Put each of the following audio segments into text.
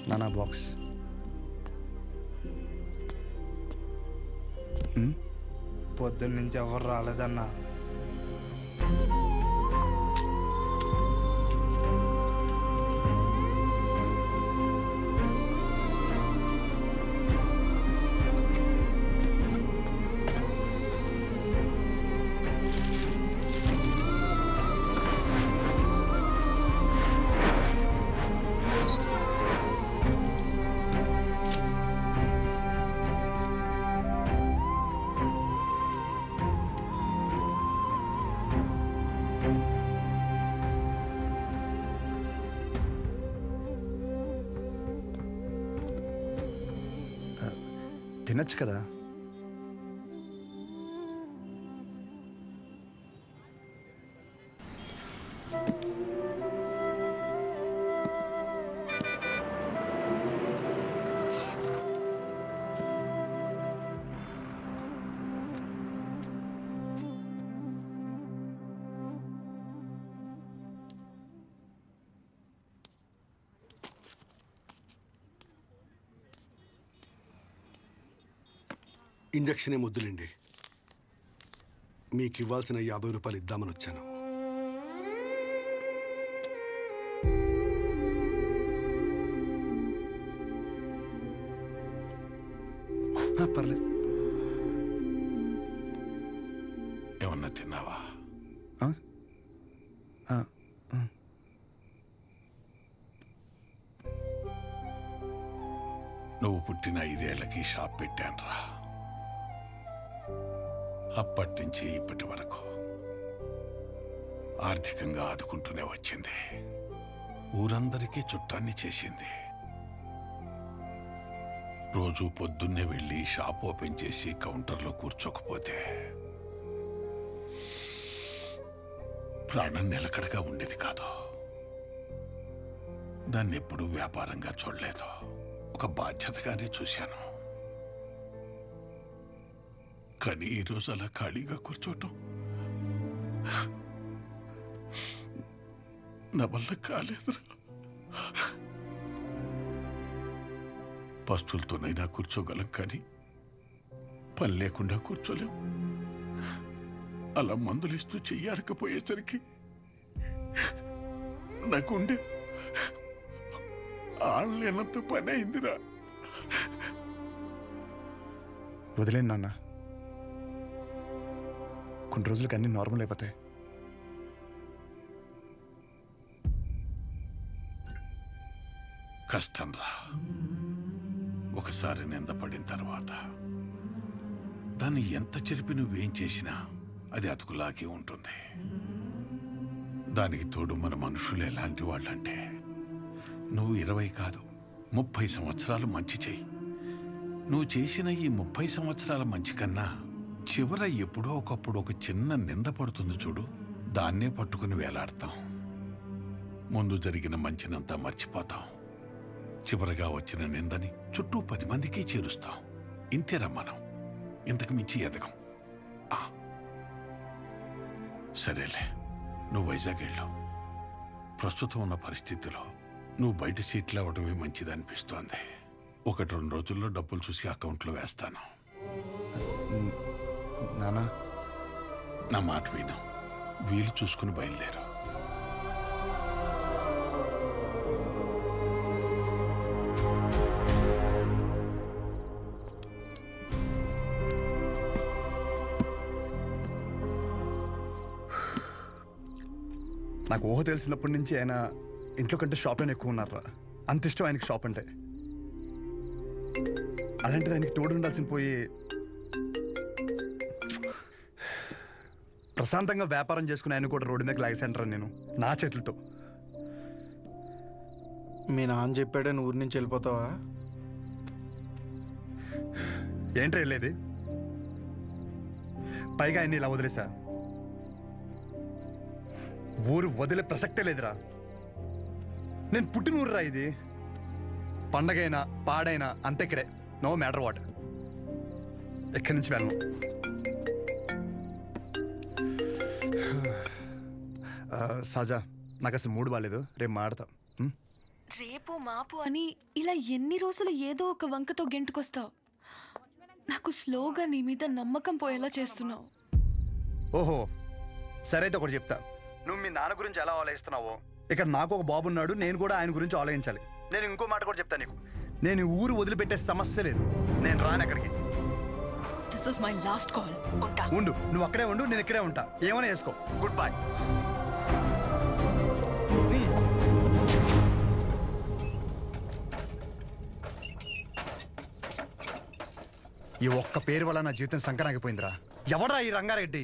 నానా బాక్స్ పొద్దున్నుంచి ఎవరు రాలేదన్నా. తినచ్చు కదా. ఇంజక్షనే ముద్దులండి. మీకు ఇవ్వాల్సిన 50 రూపాయలు ఇద్దామని వచ్చాను. పర్లేదు. ఏమన్నా తిన్నావా? నువ్వు పుట్టిన 5 ఏళ్లకి షాప్ పెట్టానురా. అప్పటి నుంచి ఇప్పటి వరకు ఆర్థికంగా ఆదుకుంటూనే వచ్చింది. ఊరందరికీ చుట్టాన్ని చేసింది. రోజు పొద్దున్నే వెళ్ళి షాప్ ఓపెన్ చేసి కౌంటర్లో కూర్చోకపోతే ప్రాణం నిలకడగా ఉండేది కాదు. దాన్ని ఎప్పుడూ వ్యాపారంగా చూడలేదు, ఒక బాధ్యతగానే చూశాను. కానీ ఈరోజు అలా ఖాళీగా కూర్చోటం నా వల్ల కాలేదురా. పస్తులతోనైనా కూర్చోగలం, కానీ పని లేకుండా కూర్చోలేం. అలా మందులిస్తూ చెయ్యాడకపోయేసరికి నాకుండే ఆడలేనంత పని అయిందిరా. వదిలేను నాన్న, కొన్ని రోజులకి అన్నీ నార్మల్ అయిపోతాయి. కష్టం రా. ఒకసారి నిందపడిన తర్వాత దాన్ని ఎంత చెరిపి నువ్వేం చేసినా అది అతుకులాగే ఉంటుంది. దానికి తోడు మన మనుషులు ఎలాంటి వాళ్ళంటే, నువ్వు 20 కాదు 30 సంవత్సరాలు మంచి చెయ్యి. నువ్వు చేసిన ఈ 30 సంవత్సరాల మంచి కన్నా చివర ఎప్పుడో ఒకప్పుడు ఒక చిన్న నింద పడుతుంది చూడు, దాన్నే పట్టుకుని వేలాడతాం. ముందు జరిగిన మంచినంతా మర్చిపోతాం. చివరగా వచ్చిన నిందని చుట్టూ 10 మందికి చేరుస్తాం. ఇంతేరా మనం, ఇంతకు మించి ఎదగం. సరేలే, నువ్వు వైజాగ్ వెళ్ళావు. ప్రస్తుతం ఉన్న పరిస్థితిలో నువ్వు బయట సీట్లు అవ్వడమే మంచిదనిపిస్తోంది. 1-2 రోజుల్లో డబ్బులు చూసి అకౌంట్లో వేస్తాను. నానా, నా మాట విను, వీలు చూసుకుని బయలుదేరు. నాకు ఊహ తెలిసినప్పటి నుంచి ఆయన ఇంట్లో కంటే షాప్లోనే ఎక్కువ ఉన్నారా. అంత ఇష్టం ఆయనకి షాప్ అంటే. అలాంటిది ఆయనకి తోడు ఉండాల్సిన పోయి ప్రశాంతంగా వ్యాపారం చేసుకుని ఆయన కూడా రోడ్డు మీద లాగేసంటారా నేను నా చేతులతో. మీ నాన్న చెప్పాడని ఊరి నుంచి వెళ్ళిపోతావా? ఏంట్రా వెళ్ళేది? పైగా ఆయన్ని ఇలా వదిలేసా. ఊరు వదిలే ప్రసక్తే లేదురా. నేను పుట్టిన ఊరురా ఇది. పండగైనా పాడైనా అంతే ఇక్కడే. No matter what. ఎక్కడి నుంచి వెళ్ళను. సాజా, నాకు అసలు మూడు బాగాలేదు, రేపు మాడతా. రేపు మాపు అని ఇలా ఎన్ని రోజులు ఏదో ఒక వంకతో గెంటుకొస్తావు. నాకు స్లోగా నీ మీద నమ్మకం పోయేలా చేస్తున్నావు. ఓహో, సరే అయితే ఒకటి చెప్తా. నువ్వు మీ నాన్న గురించి ఎలా ఆలోచిస్తున్నావో ఇక్కడ నాకు ఒక బాబు ఉన్నాడు, నేను కూడా ఆయన గురించి ఆలోచించాలి. నేను ఇంకో మాట కూడా చెప్తాను నీకు. నేను ఈ ఊరు వదిలిపెట్టే సమస్య లేదు. నేను రాను ఎక్కడికి. This is my last call. ఉంటా. ఉండు, నువ్వు అక్కడే ఉండు, నేను ఇక్కడే ఉంటా. ఏమైనా వేసుకో. Good bye. ఈ ఒక్క పేరు వల్ల నా జీవితం సంకనాగిపోయిందిరా. ఎవడ్రా ఈ రంగారెడ్డి?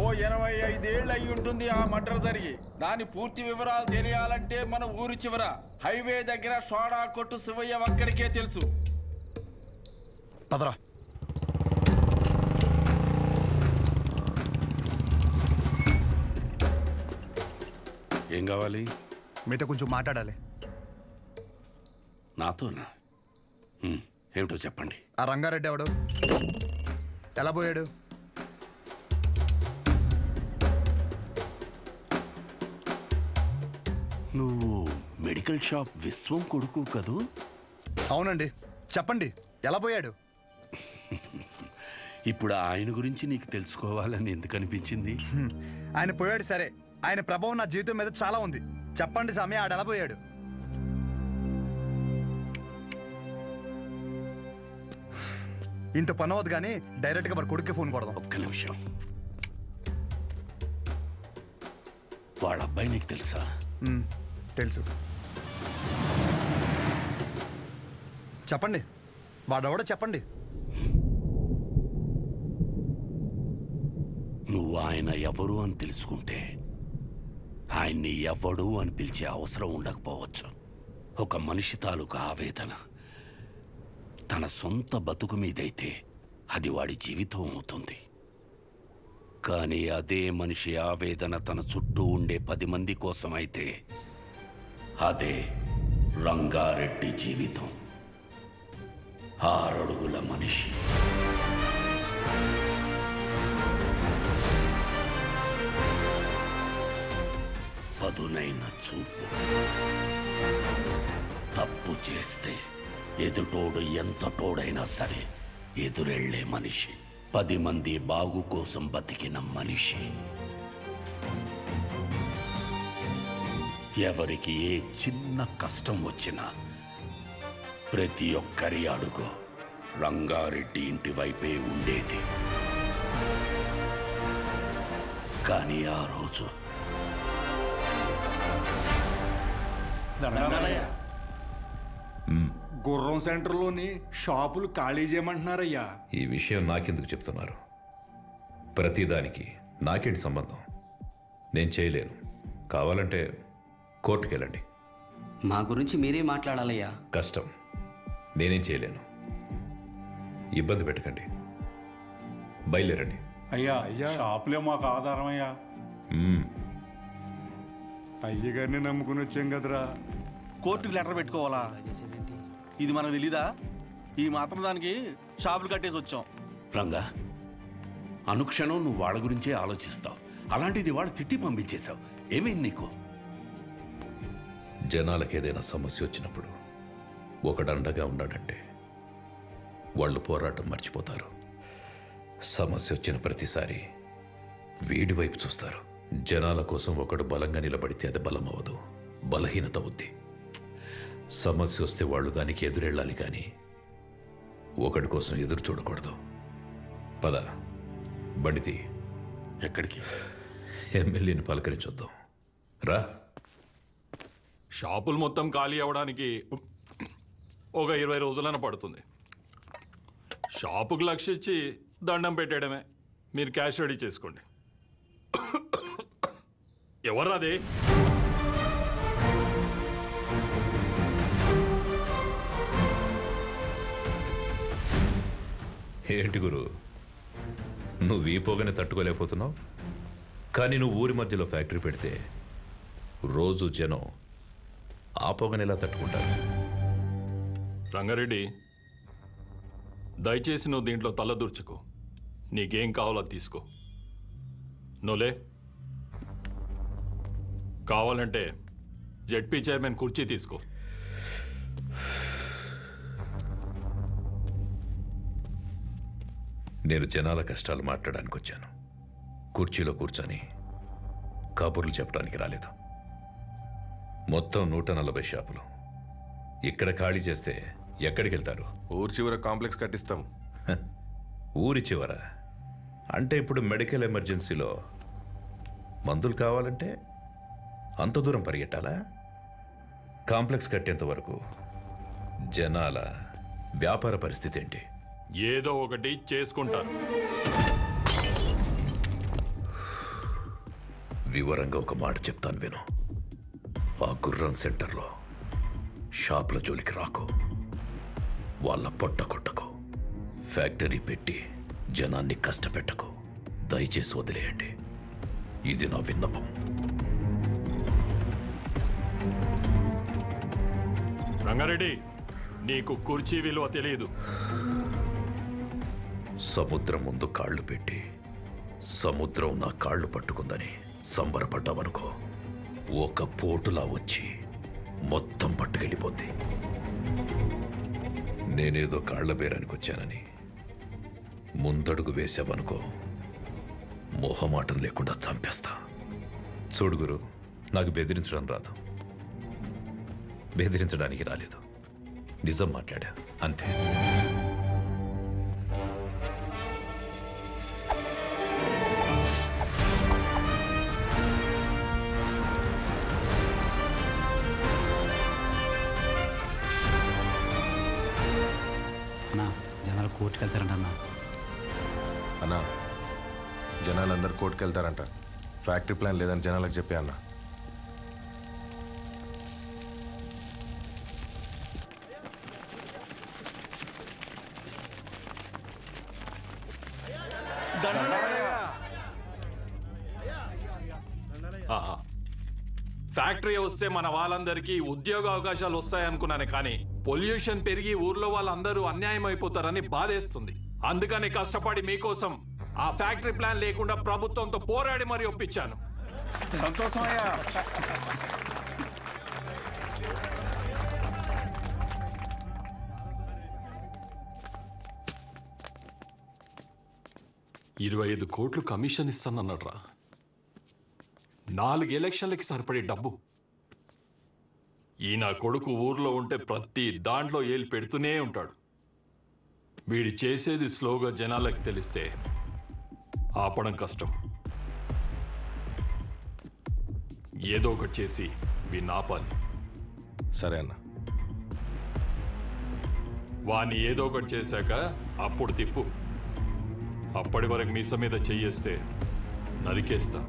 ఓ 85 ఏళ్ళు అయి ఉంటుంది ఆ మర్డర్ జరిగి. దాని పూర్తి వివరాలు తెలియాలంటే మన ఊరు చివర హైవే దగ్గర సోడా కొట్టు శివయ్య ఒక్కడికే తెలుసు. పదరా. ఏం కావాలి? మీతో కొంచెం మాట్లాడాలి. నాతోనా? ఏమిటో చెప్పండి. ఆ రంగారెడ్డి ఎవడు? ఎలా పోయాడు? నువ్వు మెడికల్ షాప్ విశ్వం కొడుకు కదూ? అవునండి. చెప్పండి, ఎలా పోయాడు? ఇప్పుడు ఆయన గురించి నీకు తెలుసుకోవాలని ఎందుకు అనిపించింది? ఆయన పోయాడు సరే, ఆయన ప్రభావం నా జీవితం మీద చాలా ఉంది. చెప్పండి స్వామి, ఆడు ఎలా పోయాడు? ఇంత పని అవ్వదు కానీ డైరెక్ట్గా మరి కొడుక్కి ఫోన్ కొడదాం. ఒక్క నిమిషం. వాళ్ళ అబ్బాయి నీకు తెలుసా? తెలుసు. చెప్పండి, వాడెవడో చెప్పండి. నువ్వు ఆయన ఎవరు అని తెలుసుకుంటే ఆయన్ని ఎవడు అని పిలిచే అవసరం ఉండకపోవచ్చు. ఒక మనిషి తాలూకు ఆవేదన తన సొంత బతుకు మీదైతే అది వాడి జీవితం అవుతుంది. కానీ అదే మనిషి ఆవేదన తన చుట్టూ ఉండే 10 మంది కోసం అయితే అదే రంగారెడ్డి జీవితం. 6 అడుగుల మనిషి. పదునైన చూపు. తప్పు చేస్తే ఎదుటోడు ఎంత తోడైనా సరే ఎదురెళ్లే మనిషి. 10 మంది బాగు కోసం బతికిన మనిషి. ఎవరికి ఏ చిన్న కష్టం వచ్చినా ప్రతి ఒక్కరి అడుగు రంగారెడ్డి ఇంటి వైపే ఉండేది. కానీ ఆ రోజు గుర్రం సెంటర్లోని షాపులు ఖాళీ చేయమంటున్నారయ్యా. ఈ విషయం నాకెందుకు చెప్తున్నారు? ప్రతిదానికి నాకేంటి సంబంధం? నేను చేయలేను. కావాలంటే కోర్టుకెళ్ళండి. మా గురించి మీరే మాట్లాడాలయ్యా. కష్టం. నేనేం చేయలేను. ఇబ్బంది పెట్టకండి. బయలుదేరండి. అయ్యా షాపులే మాకు ఆధారం అయ్యా. అయ్యగారిని నమ్ముకుని వచ్చాం కదరా. కోర్టుకి లెటర్ పెట్టుకోవాలా? ఇది మనకు తెలీదా? ఈ మాత్రం దానికి షాపులు కట్టేసి వచ్చాం. రంగా, అనుక్షణం నువ్వు వాళ్ళ గురించే ఆలోచిస్తావు. అలాంటిది వాళ్ళు తిట్టి పంపించేశావు. ఏమైంది నీకు? జనాలకు ఏదైనా సమస్య వచ్చినప్పుడు ఒకడండగా ఉన్నాడంటే వాళ్ళు పోరాటం మర్చిపోతారు. సమస్య వచ్చిన ప్రతిసారి వీడి వైపు చూస్తారు. జనాల కోసం ఒకడు బలంగా నిలబడితే అది బలం అవ్వదు, బలహీనత అవుద్ది. సమస్య వస్తే వాళ్ళు దానికి ఎదురెళ్ళాలి కానీ ఒకడి కోసం ఎదురు చూడకూడదు. పద, బండితి. ఎక్కడికి? ఎమ్మెల్యేని పలకరించొద్దాం. రా. షాపులు మొత్తం ఖాళీ అవ్వడానికి ఒక 20 రోజులైనా పడుతుంది. షాపుకు లక్ష్య ఇచ్చి దండం పెట్టేయడమే. మీరు క్యాష్ రెడీ చేసుకోండి. ఎవర్రాది? ఏంటి గురు, నువ్వు ఈ పొగని తట్టుకోలేకపోతున్నావు? కానీ నువ్వు ఊరి మధ్యలో ఫ్యాక్టరీ పెడితే రోజు జనం ఆ పొగని ఎలా తట్టుకుంటారు? రంగారెడ్డి, దయచేసి నువ్వు దీంట్లో తలదూర్చుకో. నీకేం కావాలో అది తీసుకో. నువ్వులే. కావాలంటే జెడ్పీ చైర్మన్ కుర్చీ తీసుకో. నేను జనాల కష్టాలు మాట్లాడడానికి వచ్చాను. కుర్చీలో కూర్చొని కబుర్లు చెప్పడానికి రాలేదు. మొత్తం 140 షాపులు ఇక్కడ ఖాళీ చేస్తే ఎక్కడికి వెళ్తారు? ఊరి చివర కాంప్లెక్స్ కట్టిస్తాం. ఊరి చివర అంటే ఇప్పుడు మెడికల్ ఎమర్జెన్సీలో మందులు కావాలంటే అంత దూరం పరిగెట్టాలా? కాంప్లెక్స్ కట్టేంత వరకు జనాల వ్యాపార పరిస్థితి ఏంటి? ఏదో ఒకటి చేసుకుంటారు. వివరంగా ఒక మాట చెప్తాను విను. ఆ గుర్రం సెంటర్లో షాపుల జోలికి రాకు, వాళ్ళ పొట్ట కొట్టకు, ఫ్యాక్టరీ పెట్టి జనాన్ని కష్టపెట్టకు. దయచేసి వదిలేయండి. ఇది నా విన్నపం. రంగారెడ్డి, నీకు కుర్చీ విలువ తెలియదు. సముద్రం ముందు కాళ్ళు పెట్టి సముద్రం నా కాళ్ళు పట్టుకుందని సంబరపడ్డావనుకో, ఒక పోటులా వచ్చి మొత్తం పట్టుకెళ్ళిపోద్ది. నేనేదో కాళ్ల బేరానికి వచ్చానని ముందడుగు వేసావనుకో, మొహమాటం లేకుండా చంపేస్తా. చూడు గురు, నాకు బెదిరించడం రాదు, బెదిరించడానికి రాలేదు. నిజం మాట్లాడా అంతే. అన్నా జనాలు కోర్టుకు వెళ్తారంటన్నా. అన్నా, జనాలందరూ కోర్టుకు వెళ్తారంట. ఫ్యాక్టరీ ప్లాన్ లేదని జనాలకు చెప్పా అన్న. ఫ్యాక్టరీ వస్తే మన వాళ్ళందరికీ ఉద్యోగ అవకాశాలు వస్తాయనుకున్నాను, కానీ పొల్యూషన్ పెరిగి ఊర్లో వాళ్ళందరూ అన్యాయం అయిపోతారని బాధేస్తుంది. అందుకని కష్టపడి మీకోసం ఆ ఫ్యాక్టరీ ప్లాన్ లేకుండా ప్రభుత్వంతో పోరాడి మరీ ఒప్పించాను. సంతోషమయ్యా. $25 కోట్లు కమిషన్ ఇస్తానన్నాడ్రా. 4 ఎలక్షన్లకి సరిపడే డబ్బు. ఈ నా కొడుకు ఊర్లో ఉంటే ప్రతి దాంట్లో ఏలు పెడుతూనే ఉంటాడు. వీడి చేసేది స్లోగా జనాలకు తెలిస్తే ఆపడం కష్టం. ఏదో ఒకటి చేసి వీడిని ఆపాలి. సరే అన్న. వాణ్ణి ఏదో ఒకటి చేశాక అప్పుడు తిప్పు. అప్పటి వరకు మీస మీద చెయ్యేస్తే నరికేస్తా.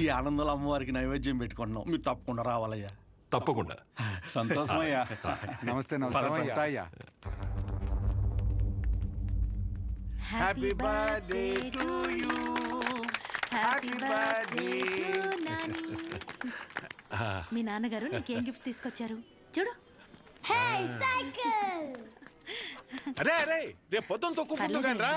ఈ ఆనందంలో అమ్మవారికి నైవేద్యం పెట్టుకుంటున్నాం, మీరు తప్పకుండా రావాలయ్యా. తప్పకుండా. సంతోషమయ్యా. నమస్తే. నమస్తే. Happy birthday to you. Happy birthday. మీ నాన్నగారు నీకేం గిఫ్ట్ తీసుకొచ్చారు చూడు. అరే రేపు పొద్దున్న తొక్కు రా.